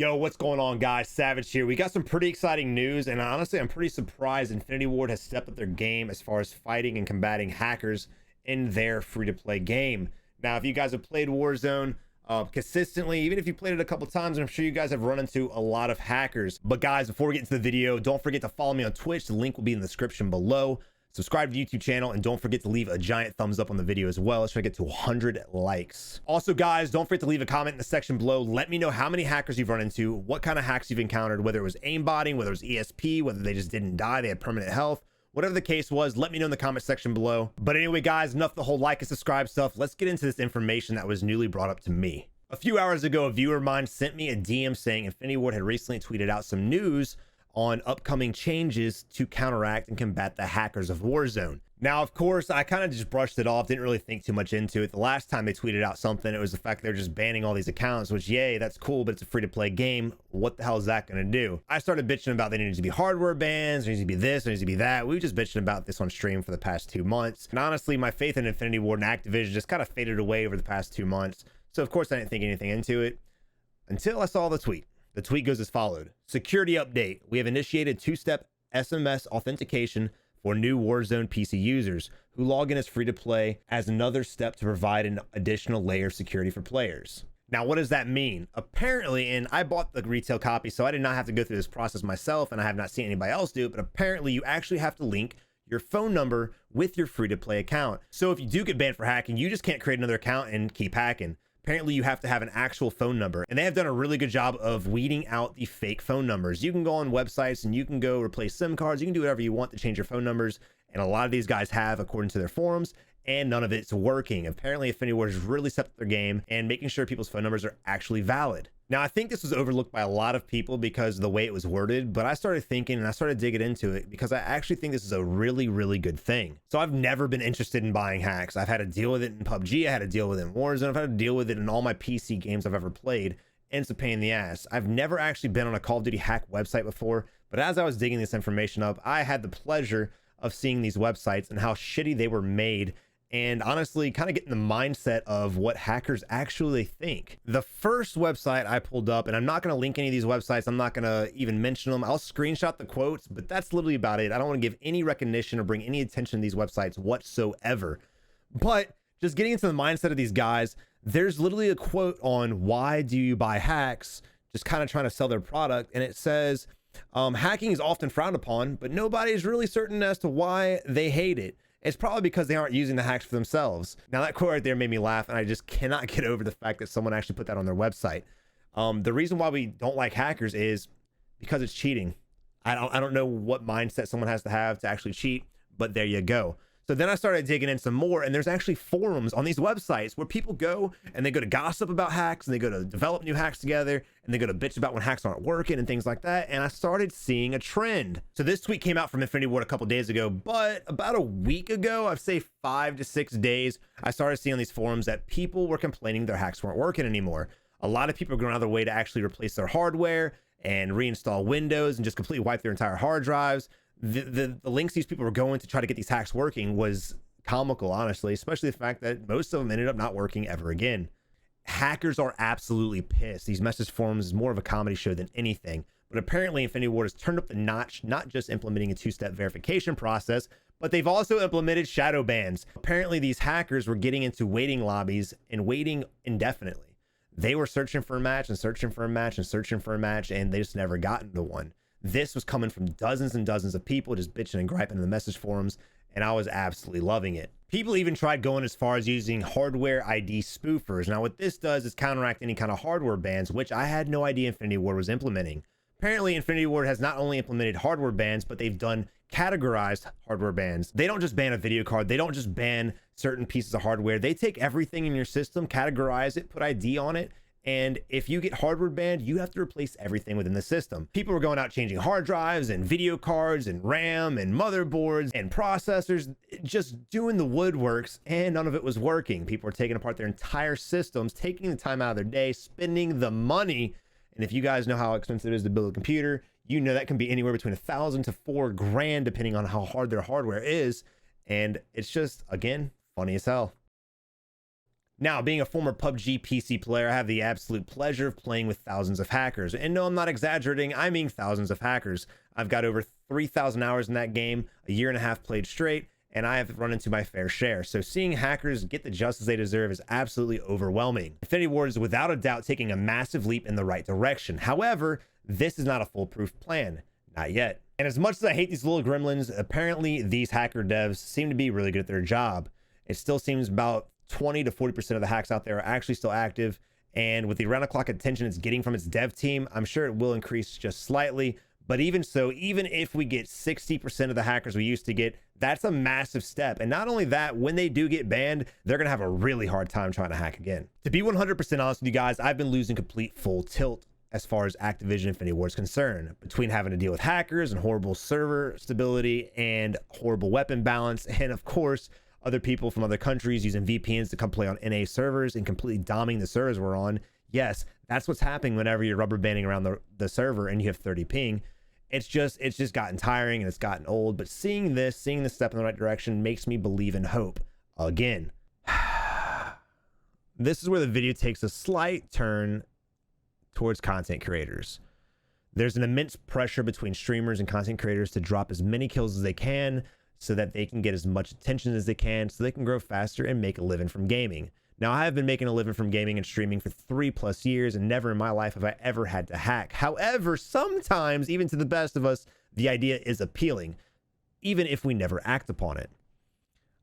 Yo, what's going on, guys? Savage here. We got some pretty exciting news, and honestly, I'm pretty surprised Infinity Ward has stepped up their game as far as fighting and combating hackers in their free-to-play game. Now, if you guys have played Warzone consistently, even if you played it a couple times, I'm sure you guys have run into a lot of hackers. But guys, before we get into the video, don't forget to follow me on Twitch. The link will be in the description below. Subscribe to the YouTube channel, and don't forget to leave a giant thumbs up on the video as well. Let's try to get to 100 likes. Also, guys, don't forget to leave a comment in the section below. Let me know how many hackers you've run into, what kind of hacks you've encountered, whether it was aimbotting, whether it was ESP, whether they just didn't die, they had permanent health. Whatever the case was, let me know in the comment section below. But anyway, guys, enough the whole like and subscribe stuff. Let's get into this information that was newly brought up to me. A few hours ago, a viewer of mine sent me a DM saying Infinity Ward had recently tweeted out some news on upcoming changes to counteract and combat the hackers of Warzone. Now, of course, I kind of just brushed it off, didn't really think too much into it. The last time they tweeted out something, it was the fact they're just banning all these accounts, which, yay, that's cool, but it's a free-to-play game. What the hell is that going to do? I started bitching about there needs to be hardware bans, there needs to be this, there needs to be that. We were just bitching about this on stream for the past 2 months. And honestly, my faith in Infinity Ward and Activision just kind of faded away over the past 2 months. So, of course, I didn't think anything into it until I saw the tweet. The tweet goes as followed. Security update. We have initiated two-step SMS authentication for new Warzone PC users who log in as free-to-play as another step to provide an additional layer of security for players. Now, what does that mean? Apparently, and I bought the retail copy, so I did not have to go through this process myself, and I have not seen anybody else do it, but apparently you actually have to link your phone number with your free-to-play account. So if you do get banned for hacking, you just can't create another account and keep hacking. Apparently, you have to have an actual phone number, and they have done a really good job of weeding out the fake phone numbers. You can go on websites and you can go replace SIM cards. You can do whatever you want to change your phone numbers, and a lot of these guys have, according to their forums, and none of it's working. Apparently, Infinity Ward has really stepped up their game and making sure people's phone numbers are actually valid. Now, I think this was overlooked by a lot of people because of the way it was worded, but I started thinking and I started digging into it because I actually think this is a really, really good thing. So I've never been interested in buying hacks. I've had to deal with it in PUBG. I had to deal with it in Warzone. I've had to deal with it in all my PC games I've ever played. And it's a pain in the ass. I've never actually been on a Call of Duty hack website before, but as I was digging this information up, I had the pleasure of seeing these websites and how shitty they were made, and honestly kind of getting the mindset of what hackers actually think. The first website I pulled up, and I'm not going to link any of these websites, I'm not going to even mention them, I'll screenshot the quotes, but that's literally about it. I don't want to give any recognition or bring any attention to these websites whatsoever. But just getting into the mindset of these guys, there's literally a quote on why do you buy hacks, just kind of trying to sell their product, and it says, hacking is often frowned upon, but nobody is really certain as to why they hate it. It's probably because they aren't using the hacks for themselves. Now, that quote right there made me laugh, and I just cannot get over the fact that someone actually put that on their website. The reason why we don't like hackers is because it's cheating. I don't know what mindset someone has to actually cheat, but there you go. So then I started digging in some more, and there's actually forums on these websites where people go and they go to gossip about hacks, and they go to develop new hacks together, and they go to bitch about when hacks aren't working and things like that. And I started seeing a trend. So this tweet came out from Infinity Ward a couple days ago, but about a week ago, I'd say 5 to 6 days, I started seeing on these forums that people were complaining their hacks weren't working anymore. A lot of people are going out of their way to actually replace their hardware and reinstall Windows and just completely wipe their entire hard drives. The links these people were going to try to get these hacks working was comical, honestly, especially the fact that most of them ended up not working ever again. Hackers are absolutely pissed. These message forums is more of a comedy show than anything, but apparently Infinity Ward has turned up the notch, not just implementing a two-step verification process, but they've also implemented shadow bans. Apparently these hackers were getting into waiting lobbies and waiting indefinitely. They were searching for a match and searching for a match and searching for a match, and they just never got into one. This was coming from dozens and dozens of people just bitching and griping in the message forums, and I was absolutely loving it. People even tried going as far as using hardware ID spoofers. Now, what this does is counteract any kind of hardware bans, which I had no idea Infinity Ward was implementing. Apparently, Infinity Ward has not only implemented hardware bans, but they've done categorized hardware bans. They don't just ban a video card. They don't just ban certain pieces of hardware. They take everything in your system, categorize it, put ID on it, and if you get hardware banned, you have to replace everything within the system. People were going out changing hard drives and video cards and RAM and motherboards and processors, just doing the woodworks, and none of it was working. People were taking apart their entire systems, taking the time out of their day, spending the money. And if you guys know how expensive it is to build a computer, you know that can be anywhere between $1,000 to $4,000, depending on how hard their hardware is. And it's just, again, funny as hell. Now, being a former PUBG PC player, I have the absolute pleasure of playing with thousands of hackers. And no, I'm not exaggerating, I mean thousands of hackers. I've got over 3,000 hours in that game, a year and a half played straight, and I have run into my fair share. So seeing hackers get the justice they deserve is absolutely overwhelming. Infinity Ward is without a doubt taking a massive leap in the right direction. However, this is not a foolproof plan. Not yet. And as much as I hate these little gremlins, apparently these hacker devs seem to be really good at their job. It still seems about 20 to 40% of the hacks out there are actually still active. And with the round-the-clock attention it's getting from its dev team, I'm sure it will increase just slightly. But even so, even if we get 60% of the hackers we used to get, that's a massive step. And not only that, when they do get banned, they're going to have a really hard time trying to hack again. To be 100% honest with you guys, I've been losing complete full tilt as far as Activision Infinity Ward is concerned, between having to deal with hackers and horrible server stability and horrible weapon balance, and of course other people from other countries using VPNs to come play on NA servers and completely dominating the servers we're on. Yes, that's what's happening whenever you're rubber banding around the server and you have 30 ping. It's just gotten tiring and it's gotten old. But seeing this step in the right direction makes me believe in hope again. This is where the video takes a slight turn towards content creators. There's an immense pressure between streamers and content creators to drop as many kills as they can so that they can get as much attention as they can, so they can grow faster and make a living from gaming. Now, I have been making a living from gaming and streaming for 3+ years, and never in my life have I ever had to hack. However, sometimes, even to the best of us, the idea is appealing, even if we never act upon it.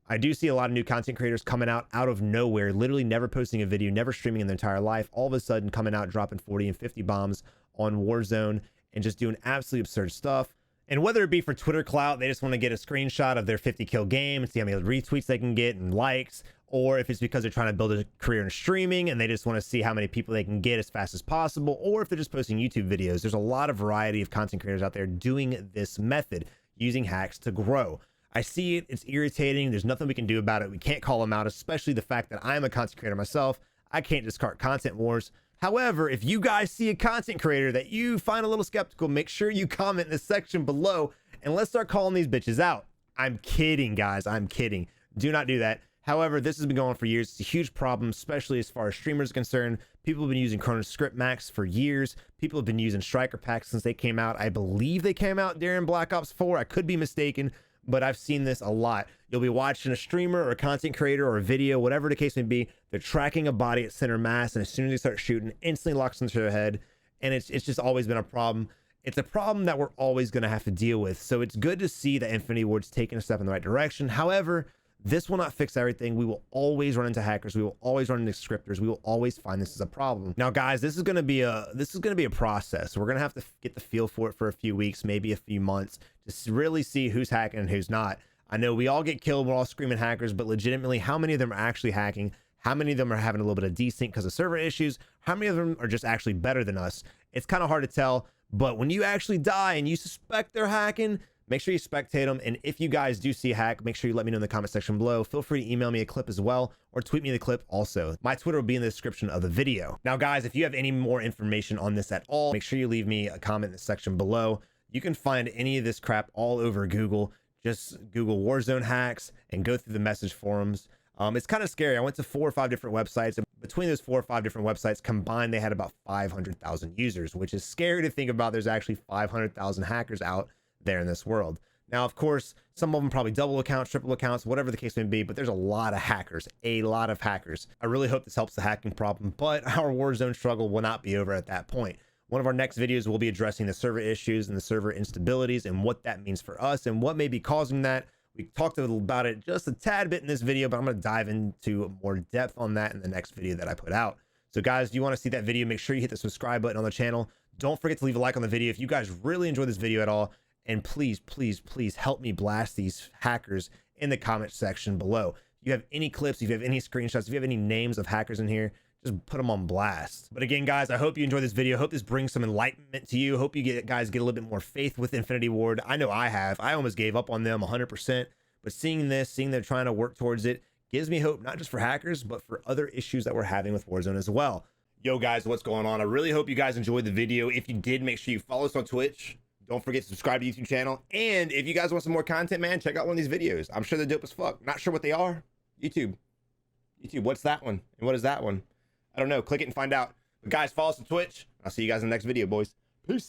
I do see a lot of new content creators coming out of nowhere, literally never posting a video, never streaming in their entire life, all of a sudden coming out dropping 40 and 50 bombs on Warzone and just doing absolutely absurd stuff. And whether it be for Twitter clout, they just want to get a screenshot of their 50 kill game and see how many retweets they can get and likes, or if it's because they're trying to build a career in streaming and they just want to see how many people they can get as fast as possible, or if they're just posting YouTube videos. There's a lot of variety of content creators out there doing this method, using hacks to grow. I see it, it's irritating, there's nothing we can do about it. We can't call them out, especially the fact that I'm a content creator myself. I can't discard content wars. However, if you guys see a content creator that you find a little skeptical, make sure you comment in the section below and let's start calling these bitches out. I'm kidding, guys, I'm kidding. Do not do that. However, this has been going on for years. It's a huge problem, especially as far as streamers are concerned. People have been using Chrono Script Max for years. People have been using Striker Packs since they came out. I believe they came out during Black Ops 4. I could be mistaken, but I've seen this a lot. You'll be watching a streamer or a content creator or a video, whatever the case may be. They're tracking a body at center mass, and as soon as they start shooting, instantly locks into their head. And it's just always been a problem. It's a problem that we're always going to have to deal with. So it's good to see that Infinity Ward's taking a step in the right direction. However, this will not fix everything. We will always run into hackers. We will always run into scripters. We will always find this as a problem. Now, guys, this is going to be a process. We're going to have to get the feel for it for a few weeks, maybe a few months, to really see who's hacking and who's not. I know we all get killed. We're all screaming hackers, but legitimately, how many of them are actually hacking? How many of them are having a little bit of desync because of server issues? How many of them are just actually better than us? It's kind of hard to tell, but when you actually die and you suspect they're hacking, make sure you spectate them. And if you guys do see a hack, make sure you let me know in the comment section below. Feel free to email me a clip as well, or tweet me the clip also. My Twitter will be in the description of the video. Now, guys, if you have any more information on this at all, make sure you leave me a comment in the section below. You can find any of this crap all over Google. Just Google Warzone hacks and go through the message forums. It's kind of scary. I went to 4 or 5 different websites, and between those 4 or 5 different websites combined, they had about 500,000 users, which is scary to think about. There's actually 500,000 hackers out there in this world. Now, of course, some of them probably double accounts, triple accounts, whatever the case may be, but there's a lot of hackers, a lot of hackers. I really hope this helps the hacking problem, but our Warzone struggle will not be over at that point. One of our next videos will be addressing the server issues and the server instabilities and what that means for us and what may be causing that. We talked a little about it just a tad bit in this video, but I'm going to dive into more depth on that in the next video that I put out. So guys, if you want to see that video, make sure you hit the subscribe button on the channel. Don't forget to leave a like on the video if you guys really enjoyed this video at all. And please, please, please help me blast these hackers in the comment section below. If you have any clips, if you have any screenshots, if you have any names of hackers in here, just put them on blast. But again, guys, I hope you enjoyed this video. I hope this brings some enlightenment to you. Hope you guys get a little bit more faith with Infinity Ward. I know I have. I almost gave up on them 100%. But seeing they're trying to work towards it, gives me hope, not just for hackers, but for other issues that we're having with Warzone as well. Yo, guys, what's going on? I really hope you guys enjoyed the video. If you did, make sure you follow us on Twitch. Don't forget to subscribe to the YouTube channel. And if you guys want some more content, man, check out one of these videos. I'm sure they're dope as fuck. Not sure what they are. YouTube. YouTube, what's that one? And what is that one? I don't know. Click it and find out. But guys, follow us on Twitch. I'll see you guys in the next video, boys. Peace.